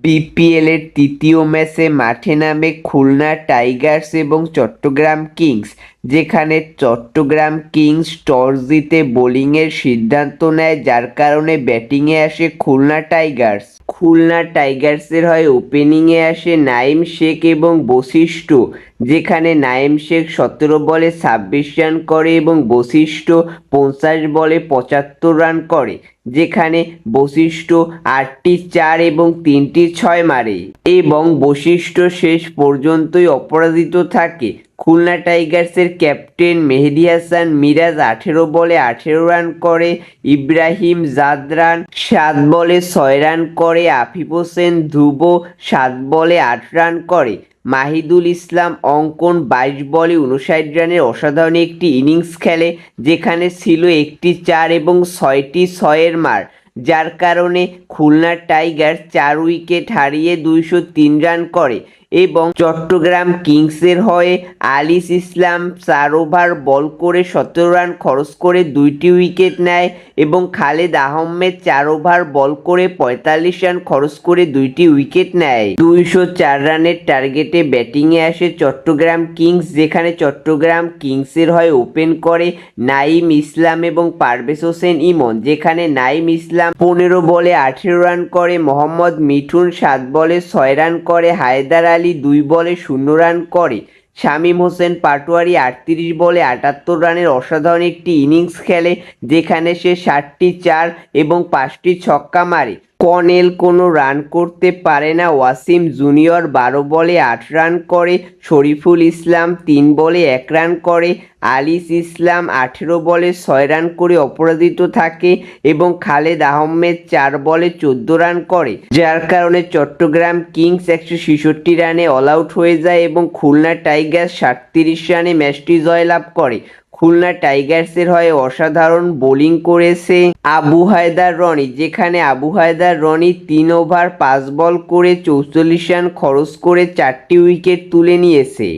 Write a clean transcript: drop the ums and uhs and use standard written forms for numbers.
BPL এর তৃতীয় ম্যাচে মাঠে নামে খুলনা টাইগার্স এবং চট্টগ্রাম কিংস, যেখানে চট্টগ্রাম কিংস টস জিতে বোলিংয়ের সিদ্ধান্ত নেয়, যার কারণে ব্যাটিংয়ে আসে খুলনা টাইগার্স। খুলনা টাইগার্সের হয়ে ওপেনিংয়ে আসে নাঈম শেখ এবং বশিষ্ঠ, যেখানে নাঈম শেখ 17 বলে 26 রান করে এবং বশিষ্ঠ 50 বলে 75 রান করে, যেখানে বশিষ্ঠ 8টি 4 এবং 3টি 6 মারে এবং বশিষ্ঠ শেষ পর্যন্তই অপরাজিত থাকে। খুলনা টাইগার্সের ক্যাপ্টেন মেহেদী হাসান মিরাজ 18 বলে 18 রান করে, ইব্রাহিম জাদরান 7 বলে 6 রান করে, আফিফ হোসেন ধ্রুব 7 বলে 8 রান করে, মাহিদুল ইসলাম অঙ্কন 22 বলে 59 রানের অসাধারণ একটি ইনিংস খেলে, যেখানে ছিল একটি 4 এবং 6টি 6-এর মার, যার কারণে খুলনা টাইগার্স 4 উইকেট হারিয়ে 203 রান করে এবং চট্টগ্রাম কিংসের হয়ে আলিস ইসলাম 4 ওভার বল করে 17 রান খরচ করে 2টি উইকেট নেয় এবং খালেদ আহমেদ 4 ওভার বল করে 45 রান খরচ করে 2টি উইকেট নেয়। 204 রানের টার্গেটে ব্যাটিংয়ে আসে চট্টগ্রাম কিংস, যেখানে চট্টগ্রাম কিংসের হয়ে ওপেন করে নাঈম ইসলাম এবং পারভেজ হোসেন ইমন, যেখানে নাঈম ইসলাম 15 বলে 18 রান করে, মোহাম্মদ মিঠুন 7 বলে 6 রান করে, হায়দার আলী 2 বলে 0 রান করে, শামীম হোসেন পাটোয়ারি 38 বলে 78 রানের অসাধারণ একটি ইনিংস খেলে, যেখানে সে 60টি 4 এবং 5টি ছক্কা মারে। কর্নেল কোনো রান করতে পারে না, ওয়াসিম জুনিয়র 12 বলে 8 রান করে, শরীফুল ইসলাম 3 বলে 1 রান করে, আলিস ইসলাম 18 বলে 6 রান করে অপরাজিত থাকে এবং খালেদ আহমেদ 4 বলে 14 রান করে, যার কারণে চট্টগ্রাম কিংস 166 রানে অল আউট হয়ে যায় এবং খুলনা টাইগার্স 37 রানে ম্যাচটি জয়লাভ করে। খুলনা টাইগার্সের হয়ে অসাধারণ বোলিং করেছে আবু হায়দার রনি, যেখানে আবু হায়দার রনি 3 ওভার 5 বল করে 44 রান খরচ করে 4টি উইকেট তুলে নিয়েছে।